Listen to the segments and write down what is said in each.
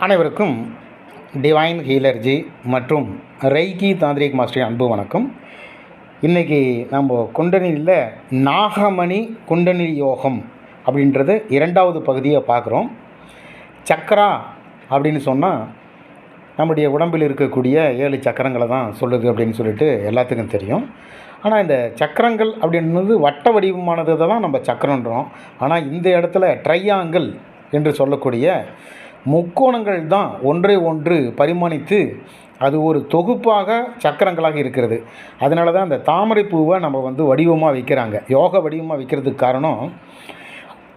அனைவருக்கும் டிவைன் ஹீலர்ஜி மற்றும் ரெய்கி தாந்திரிக் மாஸ்டரின் அன்பு வணக்கம். இன்றைக்கி நம்ம குண்டலினியில் நாகமணி குண்டலினி யோகம் அப்படின்றது இரண்டாவது பகுதியை பார்க்குறோம். சக்கரா அப்படின்னு சொன்னால் நம்முடைய உடம்பில் இருக்கக்கூடிய 7 சக்கரங்களை தான் சொல்லுது அப்படின்னு சொல்லிட்டு எல்லாத்துக்கும் தெரியும். ஆனால் இந்த சக்கரங்கள் அப்படின்றது வட்ட வடிவமானது தான் நம்ம சக்கரன்றோம். ஆனால் இந்த இடத்துல ட்ரையாங்கிள் என்று சொல்லக்கூடிய முக்கோணங்கள் தான் ஒன்றை ஒன்று பரிமாணித்து அது ஒரு தொகுப்பாக சக்கரங்களாக இருக்கிறது. அதனால தான் அந்த தாமரை பூவை நம்ம வடிவமாக வைக்கிறாங்க, யோக வடிவமாக வைக்கிறதுக்கு காரணம்,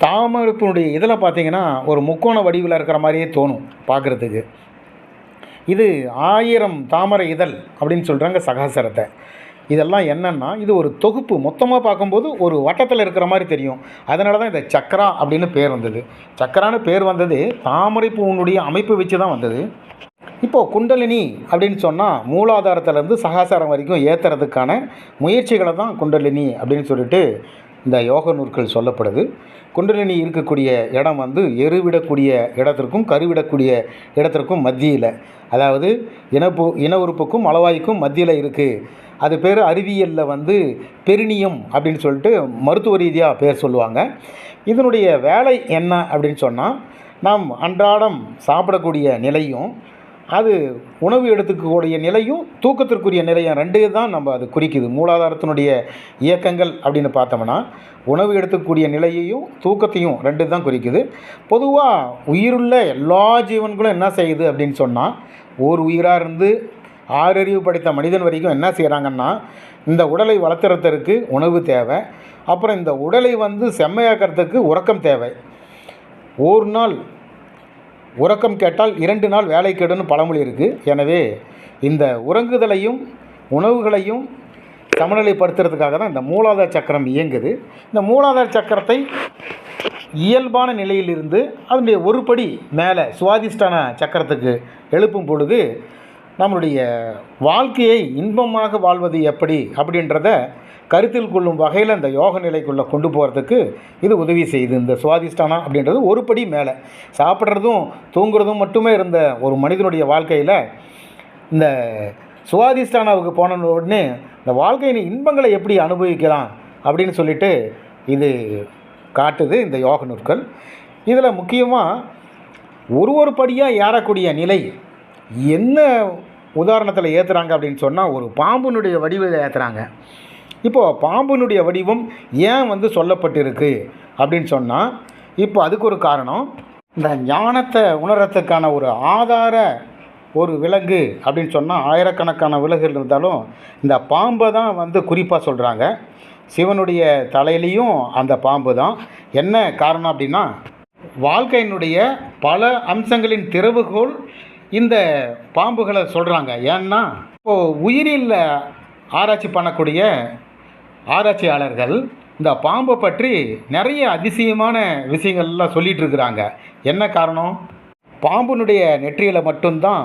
தாமரைப்பூனுடைய இதில் பார்த்திங்கன்னா ஒரு முக்கோண வடிவில் இருக்கிற மாதிரியே தோணும் பார்க்குறதுக்கு. இது 1000 தாமரை இதழ் அப்படின்னு சொல்கிறாங்க சகாசரத்தை. இதெல்லாம் என்னென்னா இது ஒரு தொகுப்பு, மொத்தமாக பார்க்கும்போது ஒரு வட்டத்தில் இருக்கிற மாதிரி தெரியும். அதனால தான் இந்த சக்கரா அப்படின்னு பேர் வந்தது. சக்கரான்னு பேர் வந்தது தாமரை பூனுடைய அமைப்பு வச்சு தான் வந்தது. இப்போது குண்டலினி அப்படின்னு சொன்னால் மூலாதாரத்திலேருந்து சகாசாரம் வரைக்கும் ஏற்றுறதுக்கான முயற்சிகளை தான் குண்டலினி அப்படின்னு சொல்லிட்டு இந்த யோக நூல்கள் சொல்லப்படுது. குண்டலினி இருக்கக்கூடிய இடம் எருவிடக்கூடிய இடத்திற்கும் கருவிடக்கூடிய இடத்திற்கும் மத்தியில், அதாவது இன உறுப்புக்கும் மலவாய்க்கும் மத்தியில் இருக்குது. அது பேர் அறிவியலில் பெரினியம் அப்படின்னு சொல்லிட்டு மருத்துவ ரீதியாக பேர் சொல்லுவாங்க. இதனுடைய வேலை என்ன அப்படின்னு சொன்னால், நாம் அன்றாடம் சாப்பிடக்கூடிய நிலையும் அது உணவு எடுத்துக்கக்கூடிய நிலையும் தூக்கத்திற்குரிய நிலையும் 2 தான் நம்ம அது குறிக்குது. மூலாதாரத்தினுடைய இயக்கங்கள் அப்படின்னு பார்த்தோம்னா உணவு எடுத்துக்கூடிய நிலையையும் தூக்கத்தையும் 2 தான் குறிக்குது. பொதுவாக உயிருள்ள எல்லா ஜீவன்களும் என்ன செய்யுது அப்படின்னு சொன்னால், ஒரு உயிராக இருந்து 6 அறிவு படைத்த மனிதன் வரைக்கும் என்ன செய்கிறாங்கன்னா, இந்த உடலை வளர்த்துறதுக்கு உணவு தேவை, அப்புறம் இந்த உடலை செம்மையாக்கிறதுக்கு உறக்கம் தேவை. ஒரு நாள் உறக்கம் கேட்டால் 2 நாள் வேலை கெடுன்னு பழமொழி இருக்குது. எனவே இந்த உறங்குதலையும் உணவுகளையும் சமநிலைப்படுத்துறதுக்காக தான் இந்த மூலாதார சக்கரம் இயங்குது. இந்த மூலாதார சக்கரத்தை இயல்பான நிலையிலிருந்து அதனுடைய ஒரு படி மேலே சுவாதிஷ்டான சக்கரத்துக்கு எழுப்பும் பொழுது நம்மளுடைய வாழ்க்கையை இன்பமாக வாழ்வது எப்படி அப்படின்றத கருத்தில் கொள்ளும் வகையில் இந்த யோக நிலைக்குள்ளே கொண்டு போகிறதுக்கு இது உதவி செய்யுது. இந்த சுவாதிஷ்டானா அப்படின்றது ஒரு படி மேலே. சாப்பிட்றதும் தூங்குறதும் மட்டுமே இருந்த ஒரு மனிதனுடைய வாழ்க்கையில் இந்த சுவாதிஷ்டானாவுக்கு போன உடனே இந்த வாழ்க்கையின் இன்பங்களை எப்படி அனுபவிக்கலாம் அப்படின்னு சொல்லிட்டு இது காட்டுது இந்த யோக நூற்கள். இதில் முக்கியமாக ஒரு படியாக ஏறக்கூடிய நிலை என்ன உதாரணத்தில் ஏற்றுறாங்க அப்படின்னு சொன்னால், ஒரு பாம்பினுடைய வடிவில் ஏற்றுறாங்க. இப்போது பாம்பினுடைய வடிவம் ஏன் சொல்லப்பட்டிருக்கு அப்படின்னு சொன்னால், இப்போ அதுக்கு ஒரு காரணம், இந்த ஞானத்தை உணர்றதுக்கான ஒரு ஆதார ஒரு விலங்கு அப்படின்னு சொன்னால் ஆயிரக்கணக்கான விலங்குகள் இருந்தாலும் இந்த பாம்பை தான் குறிப்பாக சொல்கிறாங்க. சிவனுடைய தலையிலையும் அந்த பாம்பு தான். என்ன காரணம் அப்படின்னா, வாழ்க்கையினுடைய பல அம்சங்களின் திறவுகோல் இந்த பாம்புகளை சொல்கிறாங்க. ஏன்னா இப்போது உயிரில் ஆராய்ச்சி பண்ணக்கூடிய ஆராய்ச்சியாளர்கள் இந்த பாம்பை பற்றி நிறைய அதிசயமான விஷயங்கள்லாம் சொல்லிகிட்டு இருக்கிறாங்க. என்ன காரணம், பாம்பினுடைய நெற்றியில் மட்டும்தான்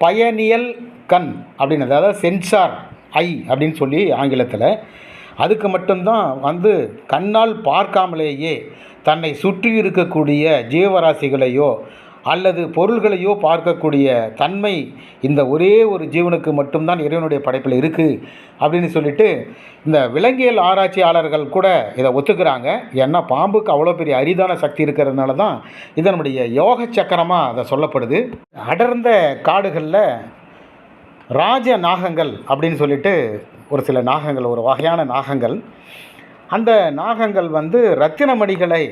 பயனியல் கண் அப்படின்னு, அதாவது சென்சார் ஐ அப்படின்னு சொல்லி ஆங்கிலத்தில், அதுக்கு மட்டும்தான் கண்ணால் பார்க்காமலேயே தன்னை சுற்றி இருக்கக்கூடிய ஜீவராசிகளையோ அல்லது பொருள்களையோ பார்க்கக்கூடிய தன்மை இந்த ஒரே ஒரு ஜீவனுக்கு மட்டும்தான் இறைவனுடைய படைப்பில் இருக்குது அப்படின்னு சொல்லிட்டு இந்த விலங்கியல் ஆராய்ச்சியாளர்கள் கூட இதை ஒத்துக்கிறாங்க. ஏன்னா பாம்புக்கு அவ்வளோ பெரிய அரிதான சக்தி இருக்கிறதுனால தான் இதனுடைய யோக சக்கரமாக அதை சொல்லப்படுது. அடர்ந்த காடுகளில் ராஜ நாகங்கள் அப்படின்னு சொல்லிட்டு ஒரு சில நாகங்கள், ஒரு வகையான நாகங்கள், அந்த நாகங்கள் ரத்தின மணிகளை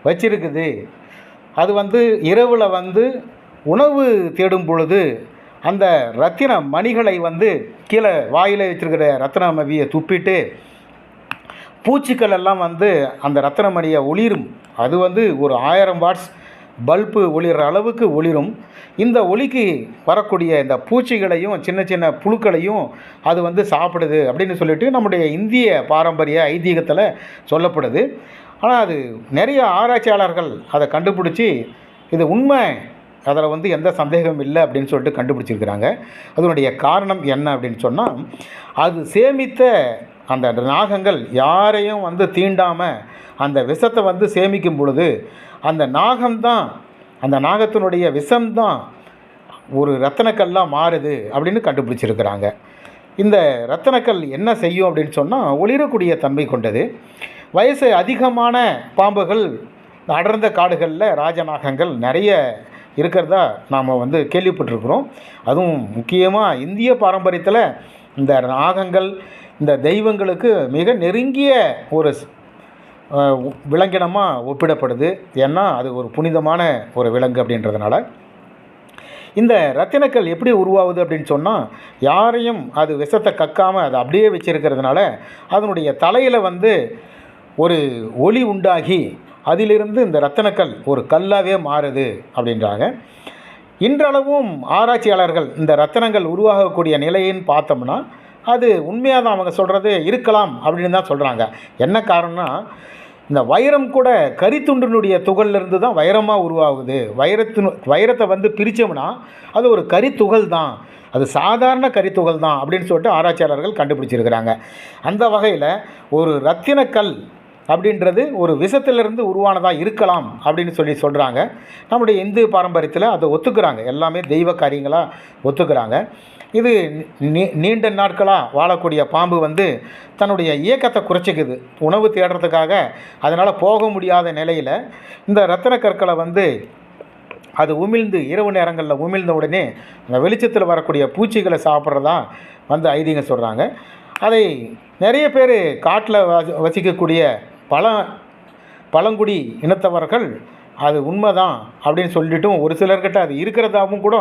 வச்சிருக்குது. அது இரவில் உணவு தேடும் பொழுது அந்த ரத்தின மணிகளை கீழே வாயில் வச்சுருக்கிற ரத்தின மணியை துப்பிட்டு பூச்சிக்கள் எல்லாம் அந்த ரத்தின மணியை ஒளிரும். அது ஒரு 1000 வாட்ஸ் பல்பு ஒளிர்ற அளவுக்கு ஒளிரும். இந்த ஒளிக்கு வரக்கூடிய இந்த பூச்சிகளையும் சின்ன சின்ன புழுக்களையும் அது சாப்பிடுது அப்படின்னு சொல்லிட்டு நம்முடைய இந்திய பாரம்பரிய ஐதீகத்தில் சொல்லப்படுது. ஆனால் அது நிறைய ஆராய்ச்சியாளர்கள் அதை கண்டுபிடிச்சி இது உண்மை, அதில் எந்த சந்தேகம் இல்லை அப்படின்னு சொல்லிட்டு கண்டுபிடிச்சிருக்கிறாங்க. அதனுடைய காரணம் என்ன அப்படின்னு சொன்னால், அது சேமித்த அந்த நாகங்கள் யாரையும் தீண்டாமல் அந்த விஷத்தை சேமிக்கும் பொழுது அந்த நாகம்தான் அந்த நாகத்தினுடைய விஷம்தான் ஒரு ரத்தனக்கல்லாக மாறுது அப்படின்னு கண்டுபிடிச்சிருக்கிறாங்க. இந்த ரத்தனக்கல் என்ன செய்யும் அப்படின்னு சொன்னால் ஒளிரக்கூடிய தன்மை கொண்டது. வயசு அதிகமான பாம்புகள் அடர்ந்த காடுகளில் ராஜநாகங்கள் நிறைய இருக்கிறதா நாம் கேள்விப்பட்டிருக்கிறோம். அதுவும் முக்கியமாக இந்திய பாரம்பரியத்தில் இந்த நாகங்கள் இந்த தெய்வங்களுக்கு மிக நெருங்கிய ஒரு விலங்கினமாக ஒப்பிடப்படுது. ஏன்னா அது ஒரு புனிதமான ஒரு விலங்கு அப்படின்றதுனால. இந்த ரத்தினக்கல் எப்படி உருவாகுது அப்படின்னு சொன்னால், யாரையும் அது விஷத்தை கக்காமல் அதை அப்படியே வச்சுருக்கிறதுனால அதனுடைய தலையில் ஒரு ஒளி உண்டாகி அதிலிருந்து இந்த ரத்தினக்கல் ஒரு கல்லாகவே மாறுது அப்படின்றாங்க. இன்றளவும் ஆராய்ச்சியாளர்கள் இந்த ரத்தினங்கள் உருவாகக்கூடிய நிலைன்னு பார்த்தோம்னா அது உண்மையாக தான் அவங்க சொல்கிறது இருக்கலாம் அப்படின்னு தான் சொல்கிறாங்க. என்ன காரணம்னா, இந்த வைரம் கூட கரித்துண்டினுடைய துகள்லேருந்து தான் வைரமாக உருவாகுது. வைரத்தை பிரித்தோம்னா அது ஒரு கரித்துகள் தான், அது சாதாரண கரித்துகள் தான் அப்படின்னு சொல்லிட்டு ஆராய்ச்சியாளர்கள் கண்டுபிடிச்சிருக்கிறாங்க. அந்த வகையில் ஒரு ரத்தினக்கல் அப்படின்றது ஒரு விஷத்திலிருந்து உருவானதாக இருக்கலாம் அப்படின்னு சொல்கிறாங்க. நம்முடைய இந்து பாரம்பரியத்தில் அதை ஒத்துக்கிறாங்க. எல்லாமே தெய்வ காரியங்களாக ஒத்துக்கிறாங்க. இது நீண்ட நாட்களாக வாழக்கூடிய பாம்பு தன்னுடைய இயக்கத்தை குறைச்சிக்குது உணவு தேடுறதுக்காக. அதனால் போக முடியாத நிலையில் இந்த ரத்தின கற்களை அது உமிழ்ந்து இரவு நேரங்களில் உமிழ்ந்த உடனே அந்த வெளிச்சத்தில் வரக்கூடிய பூச்சிகளை சாப்பிட்றதா ஐதீகம் சொல்கிறாங்க. அதை நிறைய பேர் காட்டில் வசிக்கக்கூடிய பழங்குடி இனத்தவர்கள் அது உண்மைதான் அப்படின்னு சொல்லிட்டும் ஒரு சிலர்கிட்ட அது இருக்கிறதாகவும் கூட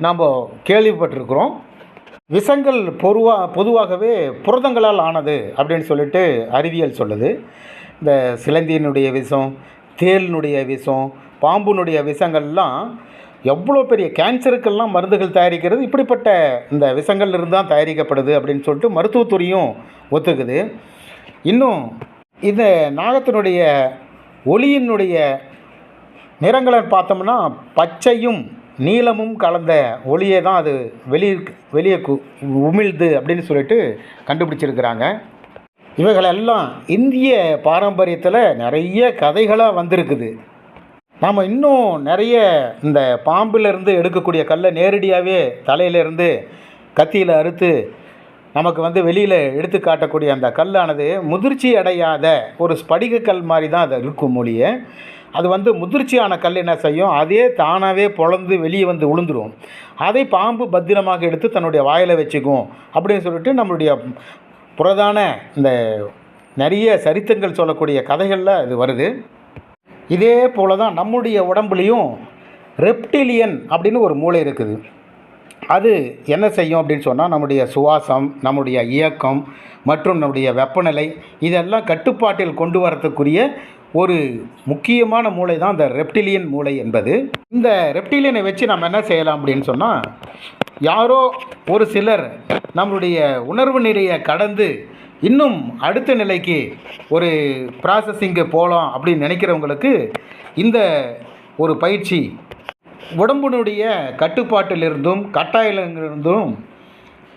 நாம் கேள்விப்பட்டிருக்கிறோம். விஷங்கள் பொதுவாகவே புரதங்களால் ஆனது அப்படின்னு சொல்லிட்டு அறிவியல் சொல்லுது. இந்த சிலந்தியினுடைய விஷம், தேலினுடைய விஷம், பாம்புனுடைய விஷங்கள்லாம் எவ்வளோ பெரிய கேன்சருக்கெல்லாம் மருந்துகள் தயாரிக்கிறது இப்படிப்பட்ட இந்த விஷங்கள்லேருந்து தான் தயாரிக்கப்படுது அப்படின்னு சொல்லிட்டு மருத்துவத்துறையும் ஒத்துக்குது. இன்னும் இந்த நாகத்தினுடைய ஒளியினுடைய நிறங்களை பார்த்தோம்னா பச்சையும் நீலமும் கலந்த ஒளியை தான் அது வெளியே உமிழ்து அப்படின்னு சொல்லிட்டு கண்டுபிடிச்சிருக்கிறாங்க. இவைகளெல்லாம் இந்திய பாரம்பரியத்தில் நிறைய கதைகளாக வந்திருக்குது. நாம் இன்னும் நிறைய இந்த பாம்பிலிருந்து எடுக்கக்கூடிய கல்லை நேரடியாகவே தலையிலேருந்து கத்தியில் அறுத்து நமக்கு வெளியில் எடுத்து காட்டக்கூடிய அந்த கல்லானது முதிர்ச்சி அடையாத ஒரு ஸ்படிக கல் மாதிரி தான் அது இருக்கும் மொழியை. அது முதிர்ச்சியான கல் என்ன செய்யும், அதே தானாகவே பொழந்து வெளியே விழுந்துடும். அதை பாம்பு பத்திரமாக எடுத்து தன்னுடைய வாயில் வச்சுக்கும் அப்படின்னு சொல்லிட்டு நம்மளுடைய புரதான இந்த நிறைய சரித்திரங்கள் சொல்லக்கூடிய கதைகளில் இது வருது. இதே போல் தான் நம்முடைய உடம்புலேயும் ரெப்டிலியன் அப்படின்னு ஒரு மூளை இருக்குது. அது என்ன செய்யும் அப்படின்னு சொன்னால் நம்முடைய சுவாசம், நம்முடைய இயக்கம் மற்றும் நம்முடைய வெப்பநிலை இதெல்லாம் கட்டுப்பாட்டில் கொண்டு வரத்துக்குரிய ஒரு முக்கியமான மூளை தான் இந்த ரெப்டிலியன் மூளை என்பது. இந்த ரெப்டிலியனை வச்சு நம்ம என்ன செய்யலாம் அப்படின்னு சொன்னால், யாரோ ஒரு சிலர் நம்மளுடைய உணர்வு நிறைய கடந்து இன்னும் அடுத்த நிலைக்கு ஒரு ப்ராசஸிங்கு போகலாம் அப்படின்னு நினைக்கிறவங்களுக்கு இந்த ஒரு பயிற்சி உடம்பினுடைய கட்டுப்பாட்டிலிருந்தும் கட்டாயிலிருந்தும்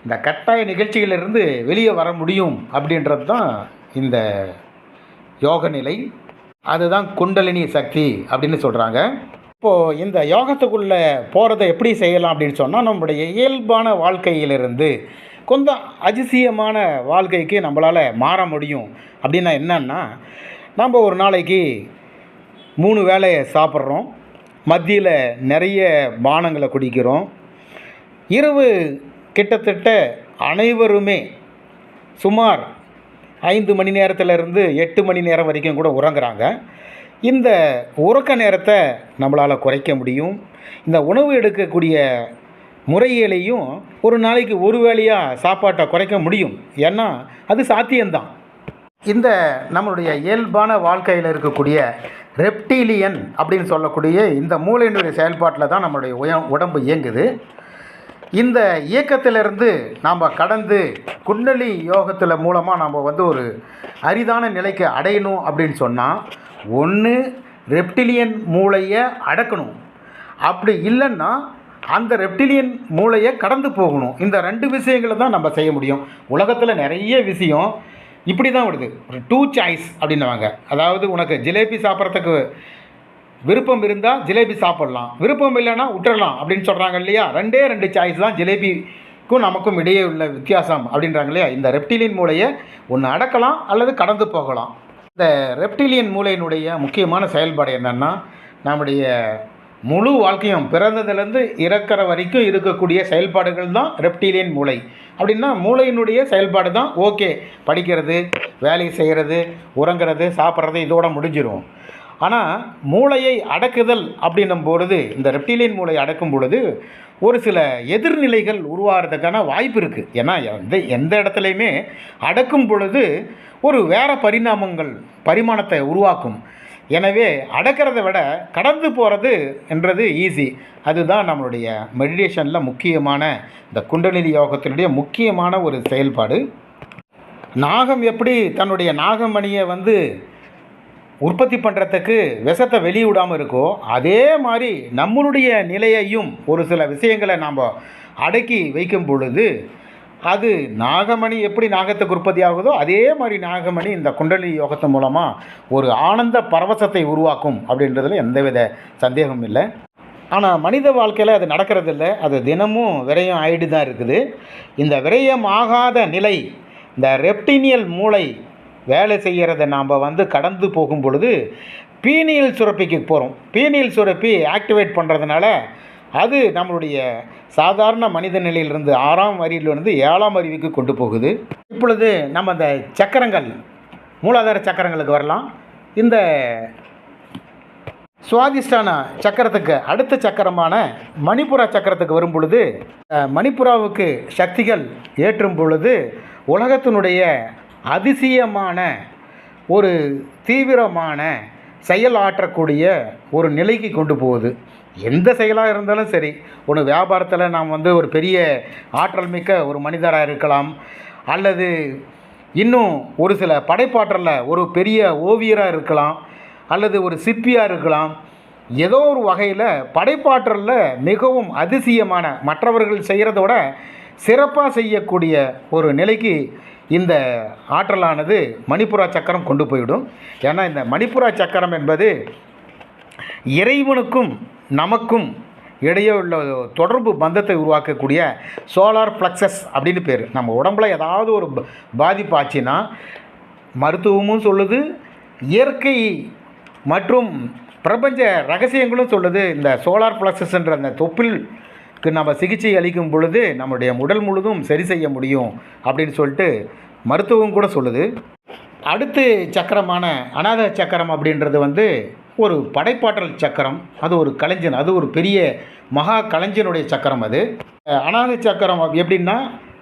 இந்த கட்டாய நிகழ்ச்சிகளிலிருந்து வெளியே வர முடியும் அப்படின்றது தான் இந்த யோக நிலை. அதுதான் குண்டலினி சக்தி அப்படின்னு சொல்கிறாங்க. இப்போது இந்த யோகத்துக்குள்ளே போகிறத எப்படி செய்யலாம் அப்படின்னு சொன்னால், நம்முடைய இயல்பான வாழ்க்கையிலிருந்து கொஞ்சம் அதிசயமான வாழ்க்கைக்கு நம்மளால் மாற முடியும். அப்படின்னா என்னன்னா, நம்ம ஒரு நாளைக்கு 3 வேளையை சாப்பிட்றோம், மத்தியில் நிறைய பானங்களை குடிக்கிறோம், இரவு கிட்டத்தட்ட அனைவருமே சுமார் 5 மணி நேரத்திலிருந்து 8 மணி நேரம் வரைக்கும் கூட உறங்குறாங்க. இந்த உறக்க நேரத்தை நம்மளால் குறைக்க முடியும். இந்த உணவு எடுக்கக்கூடிய முறையிலையும் ஒரு நாளைக்கு ஒரு வேளையாக சாப்பாட்டை குறைக்க முடியும். ஏன்னா அது சாத்தியம்தான். இந்த நம்மளுடைய இயல்பான வாழ்க்கையில் இருக்கக்கூடிய ரெப்டிலியன் அப்படின்னு சொல்லக்கூடிய இந்த மூளையினுடைய செயல்பாட்டில் தான் நம்மளுடைய உடம்பு இயங்குது. இந்த இயக்கத்திலிருந்து நாம் கடந்து குண்டலி யோகத்தில் மூலமாக நாம் ஒரு அரிதான நிலைக்கு அடையணும் அப்படின்னு சொன்னால், ஒன்று ரெப்டிலியன் மூளையை அடக்கணும், அப்படி இல்லைன்னா அந்த ரெப்டிலியன் மூளையை கடந்து போகணும். இந்த 2 விஷயங்களை தான் நம்ம செய்ய முடியும். உலகத்தில் நிறைய விஷயம் இப்படி தான் வருது. ஒரு 2 சாய்ஸ் அப்படின்னுவாங்க. அதாவது உனக்கு ஜிலேபி சாப்பிட்றதுக்கு விருப்பம் இருந்தால் ஜிலேபி சாப்பிட்லாம், விருப்பம் இல்லைன்னா விட்டுறலாம் அப்படின்னு சொல்கிறாங்க இல்லையா. ரெண்டே ரெண்டு சாய்ஸ் தான் ஜிலேபிக்கும் நமக்கும் இடையே உள்ள வித்தியாசம் அப்படின்றாங்க இல்லையா. இந்த ரெப்டிலியன் மூளையை ஒன்று அடக்கலாம் அல்லது கடந்து போகலாம். இந்த ரெப்டிலியன் மூளையினுடைய முக்கியமான செயல்பாடு என்னென்னா, நம்முடைய முழு வாழ்க்கையும் பிறந்ததுலேருந்து இறக்கிற வரைக்கும் இருக்கக்கூடிய செயல்பாடுகள் தான் ரெப்டிலியன் மூளை. அப்படின்னா மூளையினுடைய செயல்பாடு தான் ஓகே, படிக்கிறது, வேலை செய்கிறது, உறங்கிறது, சாப்பிட்றது இதோட முடிஞ்சிடும். ஆனால் மூளையை அடக்குதல் அப்படின்னும் பொழுது, இந்த ரெப்டிலியன் மூளை அடக்கும் பொழுது ஒரு சில எதிர்நிலைகள் உருவாகிறதுக்கான வாய்ப்பு இருக்குது. ஏன்னா எந்த இடத்துலையுமே அடக்கும் பொழுது ஒரு வேறு பரிமாணத்தை உருவாக்கும். எனவே அடக்கிறத விட கடந்து போகிறது என்றது ஈஸி. அதுதான் நம்மளுடைய மெடிடேஷனில் முக்கியமான, இந்த குண்டலினி யோகத்தினுடைய முக்கியமான ஒரு செயல்பாடு. நாகம் எப்படி தன்னுடைய நாகமணியை உற்பத்தி பண்ணுறதுக்கு விஷத்தை வெளியிடாமல் இருக்கோ, அதே மாதிரி நம்மளுடைய நிலையையும் ஒரு சில விஷயங்களை நாம் அடக்கி வைக்கும் பொழுது அது நாகமணி எப்படி நாகத்துக்கு உற்பத்தி ஆகுதோ அதே மாதிரி நாகமணி இந்த குண்டலினி யோகத்தின் மூலமாக ஒரு ஆனந்த பரவசத்தை உருவாக்கும் அப்படின்றதுல எந்தவித சந்தேகமும் இல்லை. ஆனால் மனித வாழ்க்கையில் அது நடக்கிறதில்ல. அது தினமும் விரயம் ஆகிட்டு தான் இருக்குது. இந்த விரயம் ஆகாத நிலை, இந்த ரெப்டினியல் மூளை வேலை செய்கிறத நாம் கடந்து போகும் பொழுது பீனியல் சுரப்பிக்கு போகிறோம். பீனியல் சுரப்பி ஆக்டிவேட் பண்ணுறதுனால அது நம்மளுடைய சாதாரண மனித நிலையிலிருந்து 6ஆம் அறிவிலிருந்து 7ஆம் அறிவுக்கு கொண்டு போகுது. இப்பொழுது நம்ம இந்த சக்கரங்கள், மூலாதார சக்கரங்களுக்கு வரலாம். இந்த சுவாதிஷ்டான சக்கரத்துக்கு அடுத்த சக்கரமான மணிப்புரா சக்கரத்துக்கு வரும் பொழுது, மணிப்புராவுக்கு சக்திகள் ஏற்றும் பொழுது உலகத்தினுடைய அதிசயமான ஒரு தீவிரமான செயல் ஆற்றக்கூடிய ஒரு நிலைக்கு கொண்டு போகுது. எந்த செயலாக இருந்தாலும் சரி, ஒன்று வியாபாரத்தில் நாம் ஒரு பெரிய ஆற்றல் மிக்க ஒரு மனிதராக இருக்கலாம், அல்லது இன்னும் ஒரு சில படைப்பாற்றலில் ஒரு பெரிய ஓவியராக இருக்கலாம், அல்லது ஒரு சிற்பியாக இருக்கலாம். ஏதோ ஒரு வகையில் படைப்பாற்றலில் மிகவும் அதிசயமான, மற்றவர்கள் செய்கிறதோட சிறப்பாக செய்யக்கூடிய ஒரு நிலைக்கு இந்த ஆற்றலானது மணிப்புரா சக்கரம் கொண்டு போய்விடும். ஏன்னா இந்த மணிப்புரா சக்கரம் என்பது இறைவனுக்கும் நமக்கும் இடையே உள்ள தொடர்பு பந்தத்தை உருவாக்கக்கூடிய சோலார் பிளக்ஸஸ் அப்படின்னு பேர். நம்ம உடம்புல ஏதாவது ஒரு பாதிப்பு ஆச்சுன்னா மருத்துவமும் சொல்லுது, இயற்கை மற்றும் பிரபஞ்ச ரகசியங்களும் சொல்லுது. இந்த சோலார் பிளக்ஸஸ்ன்ற அந்த தொப்பிலுக்கு நம்ம சிகிச்சை அளிக்கும் பொழுது நம்முடைய உடல் முழுதும் சரி செய்ய முடியும் அப்படின்னு சொல்லிட்டு மருத்துவம் கூட சொல்லுது. அடுத்து சக்கரமான அநாத சக்கரம் அப்படின்றது ஒரு படைப்பாற்றல் சக்கரம். அது ஒரு கலைஞன், அது ஒரு பெரிய மகா கலைஞனுடைய சக்கரம். அது அநாத சக்கரம் எப்படின்னா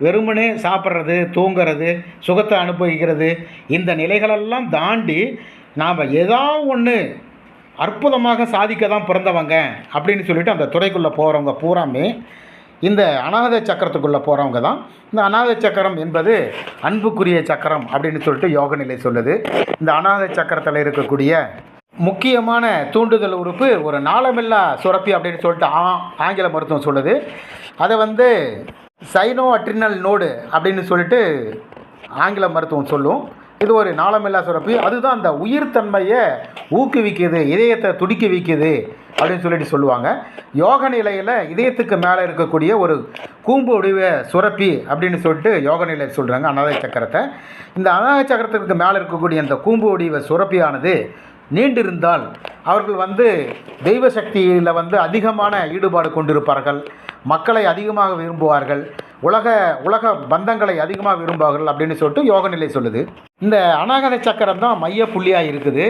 வெறுமனே சாப்பிட்றது, தூங்கிறது, சுகத்தை அனுபவிக்கிறது, இந்த நிலைகளெல்லாம் தாண்டி நாம் ஏதாவது ஒன்று அற்புதமாக சாதிக்க தான் பிறந்தவங்க அப்படின்னு சொல்லிட்டு அந்த துறைக்குள்ளே போகிறவங்க பூராமே இந்த அநாத சக்கரத்துக்குள்ளே போகிறவங்க தான். இந்த அநாத சக்கரம் என்பது அன்புக்குரிய சக்கரம் அப்படின்னு சொல்லிட்டு யோக நிலை சொல்லுது. இந்த அநாத சக்கரத்தில் இருக்கக்கூடிய முக்கியமான தூண்டுதல் உறுப்பு ஒரு நாளமில்லா சுரப்பி அப்படின்னு சொல்லிட்டு ஆங்கில மருத்துவம் சொல்லுது. அதை சைனோ அட்ரினல் நோடு அப்படின்னு சொல்லிட்டு ஆங்கில மருத்துவம் சொல்லும். இது ஒரு நாளமில்லா சுரப்பி. அதுதான் அந்த உயிர்த்தன்மையை ஊக்குவிக்குது, இதயத்தை துடிக்க வைக்குது அப்படின்னு சொல்லிட்டு சொல்லுவாங்க. யோக நிலையில் இதயத்துக்கு மேலே இருக்கக்கூடிய ஒரு கூம்பு வடிவ சுரப்பி அப்படின்னு சொல்லிட்டு யோக நிலையில் சொல்கிறாங்க அநாத சக்கரத்தை. இந்த அநாத சக்கரத்துக்கு மேலே இருக்கக்கூடிய அந்த கூம்பு வடிவ சுரப்பியானது நீண்டிருந்தால் அவர்கள் தெய்வ சக்தியில் அதிகமான ஈடுபாடு கொண்டிருப்பார்கள், மக்களை அதிகமாக விரும்புவார்கள், உலக பந்தங்களை அதிகமாக விரும்புவார்கள் அப்படின்னு சொல்லிட்டு யோக நிலை சொல்லுது. இந்த அநாகத சக்கரம் தான் மைய புள்ளியாக இருக்குது.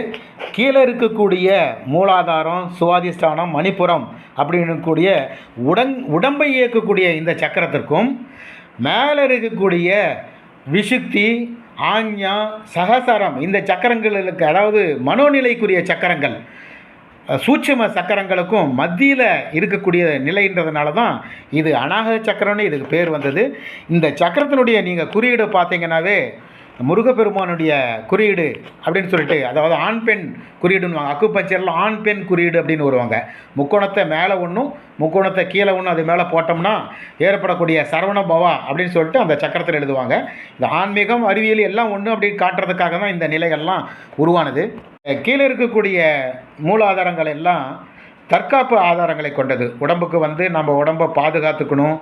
கீழே இருக்கக்கூடிய மூலாதாரம், சுவாதிஷ்டானம், மணிப்புரம் அப்படின்னு கூடிய உடம்பை இயக்கக்கூடிய இந்த சக்கரத்திற்கும் மேலே இருக்கக்கூடிய விசுக்தி, ஆஞ்ஞா, சகசாரம் இந்த சக்கரங்களுக்கு, அதாவது மனோநிலைக்குரிய சக்கரங்கள், சூட்சும சக்கரங்களுக்கும் மத்தியில் இருக்கக்கூடிய நிலைன்றதுனால தான் இது அநாகத சக்கரம்னு இதுக்கு பேர் வந்தது. இந்த சக்கரத்தினுடைய நீங்கள் குறியீடு பார்த்தீங்கன்னாவே முருகப்பெருமானுடைய குறியீடு அப்படின்னு சொல்லிட்டு, அதாவது ஆண் பெண் குறியீடுன்னு அக்குப்பஞ்சரில் ஆண் பெண் குறியீடு அப்படின்னு வருவாங்க. முக்கோணத்தை மேலே ஒன்றும் முக்கோணத்தை கீழே ஒன்றும் அது மேலே போட்டோம்னா ஏற்படக்கூடிய சரவண பவா அப்படின்னு சொல்லிட்டு அந்த சக்கரத்தில் எழுதுவாங்க. இந்த ஆன்மீகம் அறிவியல் எல்லாம் ஒன்று அப்படின்னு காட்டுறதுக்காக தான் இந்த நிலைகள்லாம் உருவானது. கீழே இருக்கக்கூடிய மூலாதாரங்கள் எல்லாம் தற்காப்பு ஆதாரங்களை கொண்டது. உடம்புக்கு வந்து நம்ம உடம்பை பாதுகாத்துக்கணும்,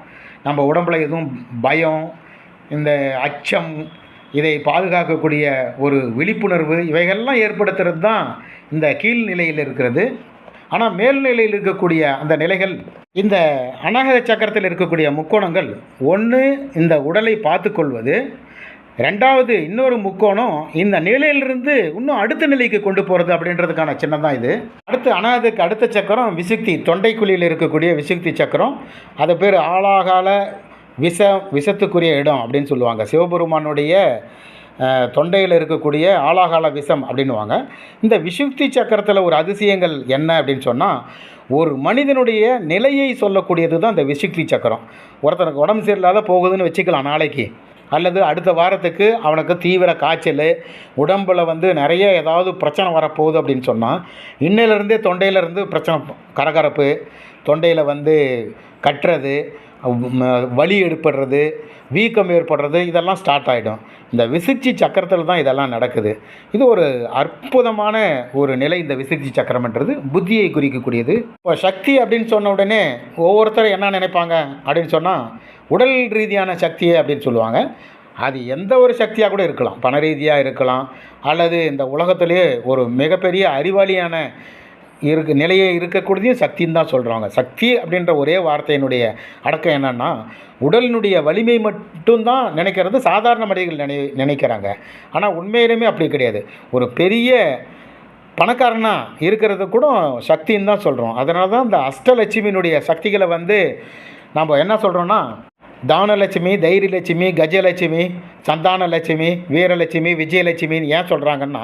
நம்ம உடம்புல எதுவும் பயம், இந்த அச்சம், இதை பாதுகாக்கக்கூடிய ஒரு விழிப்புணர்வு இவைகள்லாம் ஏற்படுத்துறது தான் இந்த கீழ்நிலையில் இருக்கிறது. ஆனால் மேல்நிலையில் இருக்கக்கூடிய அந்த நிலைகள், இந்த அநாகத சக்கரத்தில் இருக்கக்கூடிய முக்கோணங்கள், ஒன்று இந்த உடலை பார்த்துக்கொள்வது, ரெண்டாவது இன்னொரு முக்கோணம் இந்த நிலையிலிருந்து இன்னும் அடுத்த நிலைக்கு கொண்டு போகிறது அப்படின்றதுக்கான சின்னம் தான் இது. அடுத்து அநாகதுக்கு அடுத்த சக்கரம் விசுக்தி, தொண்டைக்குழியில் இருக்கக்கூடிய விசுக்தி சக்கரம். அது பேர் ஆலாகால விஷத்துக்குரிய இடம் அப்படின்னு சொல்லுவாங்க. சிவபெருமானுடைய தொண்டையில் இருக்கக்கூடிய ஆலாகால விஷம் அப்படின்வாங்க. இந்த விசுக்தி சக்கரத்தில் ஒரு அதிசயங்கள் என்ன அப்படின்னு சொன்னால், ஒரு மனிதனுடைய நிலையை சொல்லக்கூடியது தான் இந்த விசுக்தி சக்கரம். ஒருத்தனுக்கு உடம்பு சரியில்லாத போகுதுன்னு வச்சுக்கலாம் நாளைக்கு, அல்லது அடுத்த வாரத்துக்கு அவனுக்கு தீவிர காய்ச்சல், உடம்பில் வந்து நிறைய ஏதாவது பிரச்சனை வரப்போகுது அப்படின்னு சொன்னால், இன்னிலிருந்தே தொண்டையிலேருந்து பிரச்சனை, கரகரப்பு, தொண்டையில் வந்து கட்டுறது, வலி ஏற்படுறது, வீக்கம் ஏற்படுறது, இதெல்லாம் ஸ்டார்ட் ஆகிடும். இந்த விசுக்தி சக்கரத்தில் தான் இதெல்லாம் நடக்குது. இது ஒரு அற்புதமான ஒரு நிலை. இந்த விசுக்தி சக்கரம்ன்றது புத்தியை குறிக்கக்கூடியது. இப்போ சக்தி அப்படின்னு சொன்ன உடனே ஒவ்வொருத்தரும் என்ன நினைப்பாங்க அப்படின்னு சொன்னால், உடல் ரீதியான சக்தியை அப்படின்னு சொல்லுவாங்க. அது எந்த ஒரு சக்தியாக கூட இருக்கலாம், பண ரீதியாக இருக்கலாம், அல்லது இந்த உலகத்திலேயே ஒரு மிகப்பெரிய அறிவாளியான நிலையை இருக்கக்கூடியதையும் சக்தின்னு தான் சொல்கிறாங்க. சக்தி அப்படின்ற ஒரே வார்த்தையினுடைய அடக்கம் என்னென்னா, உடலினுடைய வலிமை மட்டும்தான் நினைக்கிறது சாதாரண மனிதர்கள் நினைக்கிறாங்க. ஆனால் உண்மையிலுமே அப்படி கிடையாது. ஒரு பெரிய பணக்காரனாக இருக்கிறது கூட சக்தின்னு தான் சொல்கிறோம். அதனால தான் இந்த அஷ்டலட்சுமியினுடைய சக்திகளை வந்து நம்ம என்ன சொல்கிறோன்னா, தானலட்சுமி, தைரியலட்சுமி, கஜலட்சுமி, சந்தானலட்சுமி, வீரலட்சுமி, விஜயலட்சுமின்னு ஏன் சொல்கிறாங்கன்னா,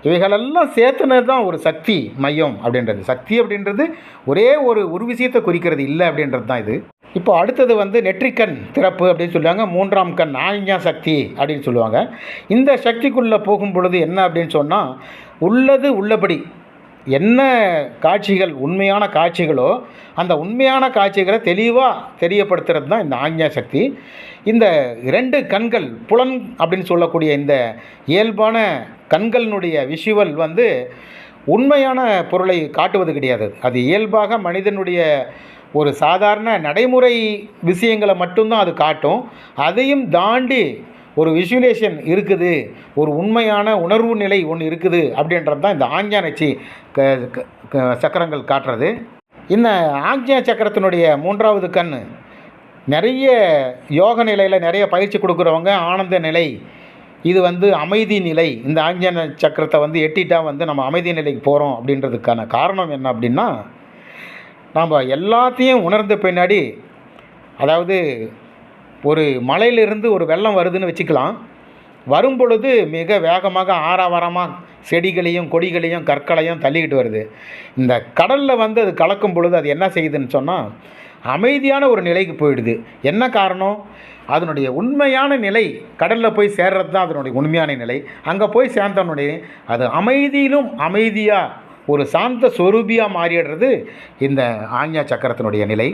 இவைகளெல்லாம் சேர்த்துனது தான் ஒரு சக்தி மையம் அப்படின்றது. சக்தி அப்படின்றது ஒரே ஒரு விஷயத்தை குறிக்கிறது இல்லை அப்படின்றது தான் இது. இப்போ அடுத்தது வந்து நெற்றிக்கண் திறப்பு அப்படின்னு சொல்லுவாங்க. மூன்றாம் கண் ஆஞ்ஞா சக்தி அப்படின்னு சொல்லுவாங்க. இந்த சக்திக்குள்ளே போகும் பொழுது என்ன அப்படின்னு சொன்னால், உள்ளது உள்ளபடி என்ன காட்சிகள் உண்மையான காட்சிகளோ அந்த உண்மையான காட்சிகளை தெளிவாக தெரியப்படுத்துறது தான் இந்த ஆஞ்ஞா சக்தி. இந்த 2 கண்கள், புலன் அப்படின்னு சொல்லக்கூடிய இந்த இயல்பான கண்களினுடைய விஷுவல் வந்து உண்மையான பொருளை காட்டுவது கிடையாது. அது இயல்பாக மனிதனுடைய ஒரு சாதாரண நடைமுறை விஷயங்களை மட்டும்தான் அது காட்டும். அதையும் தாண்டி ஒரு விஷுவலேஷன் இருக்குது, ஒரு உண்மையான உணர்வு நிலை ஒன்று இருக்குது அப்படின்றது தான் இந்த ஆஞ்ஞா நட்சி சக்கரங்கள் காட்டுறது. இந்த ஆஞ்ஞா சக்கரத்தினுடைய 3வது கண் நிறைய யோக நிலையில் நிறைய பயிற்சி கொடுக்குறவங்க ஆனந்த நிலை, இது வந்து அமைதி நிலை. இந்த ஆஞ்ஞா சக்கரத்தை வந்து எட்டிட்டா வந்து நம்ம அமைதி நிலைக்கு போகிறோம் அப்படின்றதுக்கான காரணம் என்ன அப்படின்னா, நாம் எல்லாத்தையும் உணர்ந்த பின்னாடி, அதாவது ஒரு மலையிலிருந்து ஒரு வெள்ளம் வருதுன்னு வச்சுக்கலாம். வரும் பொழுது மிக வேகமாக ஆரவாரமாக செடிகளையும் கொடிகளையும் கற்களையும் தள்ளிக்கிட்டு வருது. இந்த கடலில் வந்து அது கலக்கும் பொழுது அது என்ன செய்யுதுன்னு சொன்னால், அமைதியான ஒரு நிலைக்கு போயிடுது. என்ன காரணம்? அதனுடைய உண்மையான நிலை கடலில் போய் சேர்றது தான் அதனுடைய உண்மையான நிலை. அங்கே போய் சேர்ந்தனுடைய அது அமைதியிலும் அமைதியாக ஒரு சாந்த சொரூபியாக மாறிடுறது இந்த ஆஞ்ஞா சக்கரத்தினுடைய நிலை.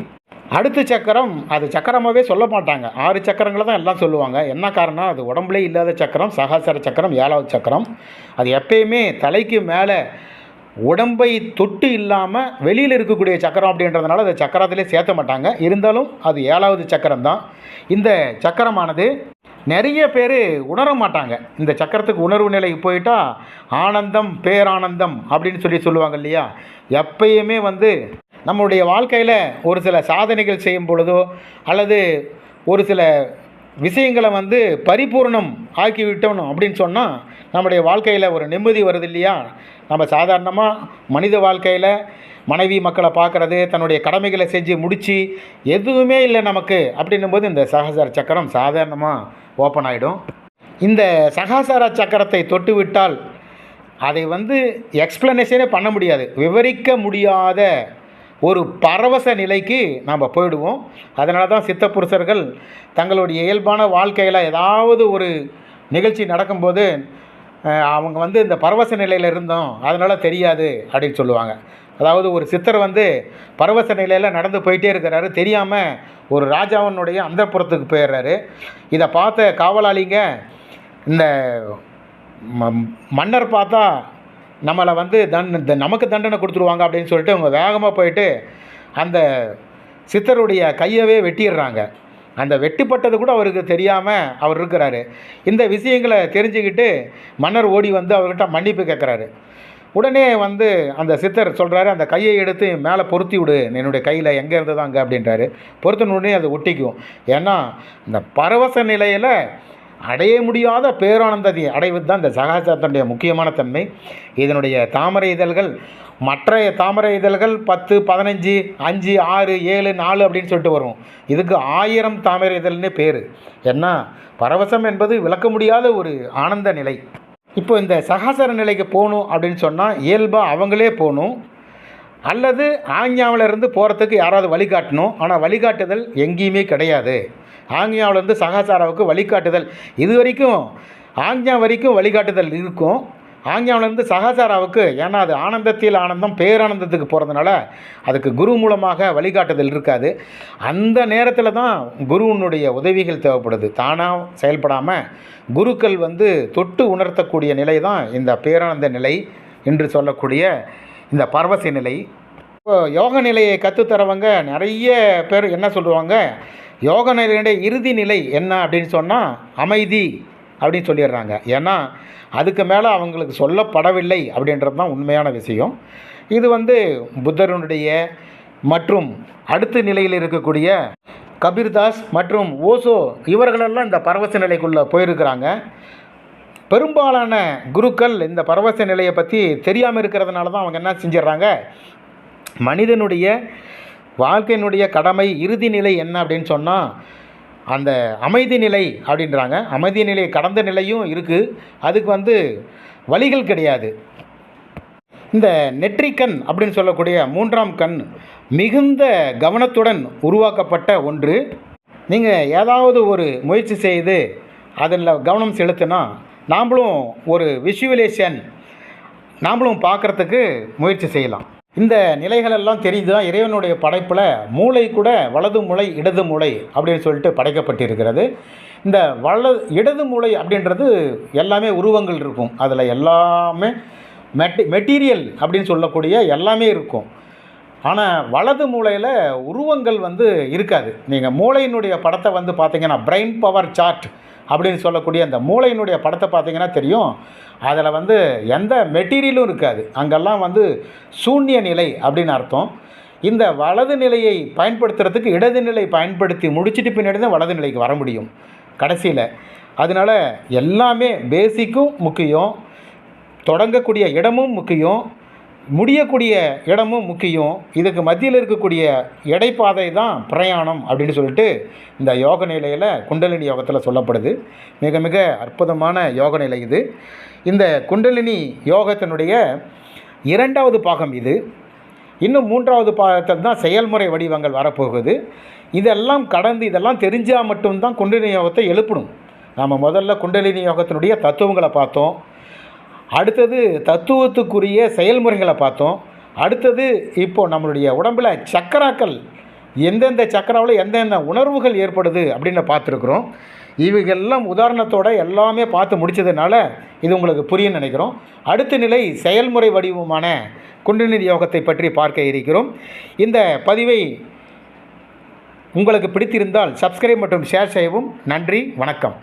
அடுத்த சக்கரம், அது சக்கரமாகவே சொல்ல மாட்டாங்க, 6 சக்கரங்களை தான் எல்லாம் சொல்லுவாங்க. என்ன காரணம்? அது உடம்புலே இல்லாத சக்கரம், சகாசர சக்கரம், 7வது சக்கரம். அது எப்பயுமே தலைக்கு மேலே உடம்பை தொட்டு இல்லாமல் வெளியில் இருக்கக்கூடிய சக்கரம் அப்படின்றதுனால அதை சக்கரத்திலே சேர்த்த மாட்டாங்க. இருந்தாலும் அது 7வது சக்கரம் தான். இந்த சக்கரமானது நிறைய பேர் உணர மாட்டாங்க. இந்த சக்கரத்துக்கு உணர்வு நிலைக்கு போயிட்டால் ஆனந்தம், பேரானந்தம் அப்படின்னு சொல்லுவாங்க இல்லையா. எப்பயுமே வந்து நம்மளுடைய வாழ்க்கையில் ஒரு சில சாதனைகள் செய்யும் பொழுதோ அல்லது ஒரு சில விஷயங்களை வந்து பரிபூர்ணம் ஆக்கிவிட்டோம் அப்படின்னு சொன்னால் நம்முடைய வாழ்க்கையில் ஒரு நிம்மதி வருது இல்லையா. நம்ம சாதாரணமாக மனித வாழ்க்கையில் மனைவி மக்களை பார்க்குறது, தன்னுடைய கடமைகளை செஞ்சு முடித்து எதுவுமே இல்லை நமக்கு அப்படின்னும்போது இந்த சகசார சக்கரம் சாதாரணமாக ஓப்பன் ஆகிடும். இந்த சகசார சக்கரத்தை தொட்டு விட்டால் அதை வந்து எக்ஸ்ப்ளனேஷனே பண்ண முடியாது, விவரிக்க முடியாத ஒரு பரவச நிலைக்கு நாம் போயிடுவோம். அதனால தான் சித்த புருஷர்கள் தங்களுடைய இயல்பான வாழ்க்கையில் ஏதாவது ஒரு நிகழ்ச்சி நடக்கும்போது அவங்க வந்து இந்த பரவச நிலையில் இருந்தோம் அதனால் தெரியாது அப்படின்னு சொல்லுவாங்க. அதாவது ஒரு சித்தர் வந்து பரவச நிலையில் நடந்து போயிட்டே இருக்கிறாரு, தெரியாமல் ஒரு ராஜாவினுடைய அந்தப்புறத்துக்கு போயிடுறாரு. இதை பார்த்த காவலாளிங்க இந்த மன்னர் பார்த்தா நம்மளை வந்து நமக்கு தண்டனை கொடுத்துருவாங்க அப்படின்னு சொல்லிட்டு அவங்க வேகமாக போயிட்டு அந்த சித்தருடைய கையவே வெட்டிடுறாங்க. அந்த வெட்டுப்பட்டது கூட அவருக்கு தெரியாமல் அவர் இருக்கிறாரு. இந்த விஷயங்களை தெரிஞ்சுக்கிட்டு மன்னர் ஓடி வந்து அவர்கிட்ட மன்னிப்பு கேட்குறாரு. உடனே வந்து அந்த சித்தர் சொல்கிறாரு, அந்த கையை எடுத்து மேலே பொருத்தி விடு, என்னுடைய கையில் எங்கே இருந்ததோ அங்கே அப்படின்றாரு. பொருத்தின உடனே அது ஒட்டிக்கும். ஏன்னா இந்த பரவச நிலையில் அடைய முடியாத பேரானந்தத்தை அடைவது தான் இந்த சகாசாரத்தினுடைய முக்கியமான தன்மை. இதனுடைய தாமரை இதழ்கள் மற்ற தாமரை இதழ்கள் 10, 15, 5, 6, 7, 4 அப்படின்னு சொல்லிட்டு வரும். இதுக்கு 1000 தாமரை இதழ்னு பேர். ஏன்னா பரவசம் என்பது விளக்க முடியாத ஒரு ஆனந்த நிலை. இப்போ இந்த சகாசார நிலைக்கு போகணும் அப்படின்னு சொன்னால் இயல்பாக அவங்களே போகணும், அல்லது ஆஞ்ஞாவிலேருந்து போகிறதுக்கு யாராவது வழிகாட்டணும். ஆனால் வழிகாட்டுதல் எங்கேயுமே கிடையாது. ஆஞ்ஞாவிலேருந்து சகாசாராவுக்கு வழிகாட்டுதல் இது வரைக்கும் ஆஞ்ஞா வரைக்கும் வழிகாட்டுதல் இருக்கும். ஆஞ்ஞாவிலேருந்து சகாசாராவுக்கு, ஏன்னா அது ஆனந்தத்தில் ஆனந்தம் பேரானந்தத்துக்கு போகிறதுனால அதுக்கு குரு மூலமாக வழிகாட்டுதல் இருக்காது. அந்த நேரத்தில் தான் குருவினுடைய உதவிகள் தேவைப்படுது. தானாக செயல்படாமல் குருக்கள் வந்து தொட்டு உணர்த்தக்கூடிய நிலை தான் இந்த பேரானந்த நிலை என்று சொல்லக்கூடிய இந்த பரவச நிலை. இப்போ யோக நிலையை கற்றுத்தரவங்க நிறைய பேர் என்ன சொல்லுவாங்க, யோக நிலையுடைய இறுதி நிலை என்ன அப்படின்னு சொன்னால் அமைதி அப்படின்னு சொல்லிடுறாங்க. ஏன்னா அதுக்கு மேலே அவங்களுக்கு சொல்லப்படவில்லை அப்படின்றது தான் உண்மையான விஷயம். இது வந்து புத்தருடைய மற்றும் அடுத்த நிலையில் இருக்கக்கூடிய கபீர்தாஸ் மற்றும் ஓசோ இவர்களெல்லாம் இந்த பரவச நிலைக்குள்ளே போயிருக்கிறாங்க. பெரும்பாலான குருக்கள் இந்த பரவச நிலையை பற்றி தெரியாமல் இருக்கிறதுனால தான் அவங்க என்ன செஞ்சிடறாங்க, மனிதனுடைய வாழ்க்கையினுடைய கடமை இறுதி நிலை என்ன அப்படின்னு சொன்னால் அந்த அமைதி நிலை அப்படின்றாங்க. அமைதி நிலை கடந்த நிலையும் இருக்குது, அதுக்கு வந்து வழிகள் கிடையாது. இந்த நெற்றிக்கண் அப்படின்னு சொல்லக்கூடிய 3ஆம் கண் மிகுந்த கவனத்துடன் உருவாக்கப்பட்ட ஒன்று. நீங்கள் ஏதாவது ஒரு முயற்சி செய்து அதில் கவனம் செலுத்தினா நாம்ளும் ஒரு விஷுவலேஷன் நாம்ளும் பார்க்குறதுக்கு முயற்சி செய்யலாம். இந்த நிலைகளெல்லாம் தெரிந்து தான் இறைவனுடைய படைப்பில் மூளை கூட வலது மூளை இடது மூளை அப்படின்னு சொல்லிட்டு படைக்கப்பட்டிருக்கிறது. இந்த இடது மூளை அப்படின்றது எல்லாமே உருவங்கள் இருக்கும், அதில் எல்லாமே மெட்டீரியல் அப்படின்னு சொல்லக்கூடிய எல்லாமே இருக்கும். ஆனால் வலது மூளையில் உருவங்கள் வந்து இருக்காது. நீங்கள் மூளையினுடைய படத்தை வந்து பார்த்தீங்கன்னா பிரெயின் பவர் சார்ட் அப்படின்னு சொல்லக்கூடிய அந்த மூளையினுடைய படத்தை பார்த்தீங்கன்னா தெரியும், அதில் வந்து எந்த மெட்டீரியலும் இருக்காது. அங்கெல்லாம் வந்து சூன்ய நிலை அப்படின்னு அர்த்தம். இந்த வலது நிலையை பயன்படுத்துறதுக்கு இடது நிலை பயன்படுத்தி முடிச்சுட்டு பின்னாடி தான் வலது நிலைக்கு வர முடியும் கடைசியில். அதனால் எல்லாமே பேசிக்கும் முக்கியம், தொடங்கக்கூடிய இடமும் முக்கியம், முடியக்கூடிய இடமும் முக்கியம். இதுக்கு மத்தியில் இருக்கக்கூடிய இடைப்பாதை தான் பிரயாணம் அப்படின்னு சொல்லிட்டு இந்த யோக நிலையில் குண்டலினி யோகத்தில் சொல்லப்படுது. மிக மிக அற்புதமான யோக நிலை இது. இந்த குண்டலினி யோகத்தினுடைய 2வது பாகம் இது. இன்னும் 3வது பாகத்தில் தான் செயல்முறை வடிவங்கள் வரப்போகுது. இதெல்லாம் கடந்து இதெல்லாம் தெரிஞ்சால் மட்டும்தான் குண்டலினி யோகத்தை எழுப்பணும். நாம் முதல்ல குண்டலினி யோகத்தினுடைய தத்துவங்களை பார்த்தோம், அடுத்தது தத்துவத்துக்குரிய செயல்முறைகளை பார்த்தோம், அடுத்தது இப்போது நம்மளுடைய உடம்பில் சக்கராக்கள் எந்தெந்த சக்கராவில் எந்தெந்த உணர்வுகள் ஏற்படுது அப்படின்னு பார்த்துருக்குறோம். இவைகள்லாம் உதாரணத்தோடு எல்லாமே பார்த்து முடித்ததுனால இது உங்களுக்கு புரியும்னு நினைக்கிறோம். அடுத்த நிலை செயல்முறை வடிவமான குண்டலினி யோகத்தை பற்றி பார்க்க இருக்கிறோம். இந்த பதிவை உங்களுக்கு பிடித்திருந்தால் சப்ஸ்கிரைப் மற்றும் ஷேர் செய்யவும். நன்றி, வணக்கம்.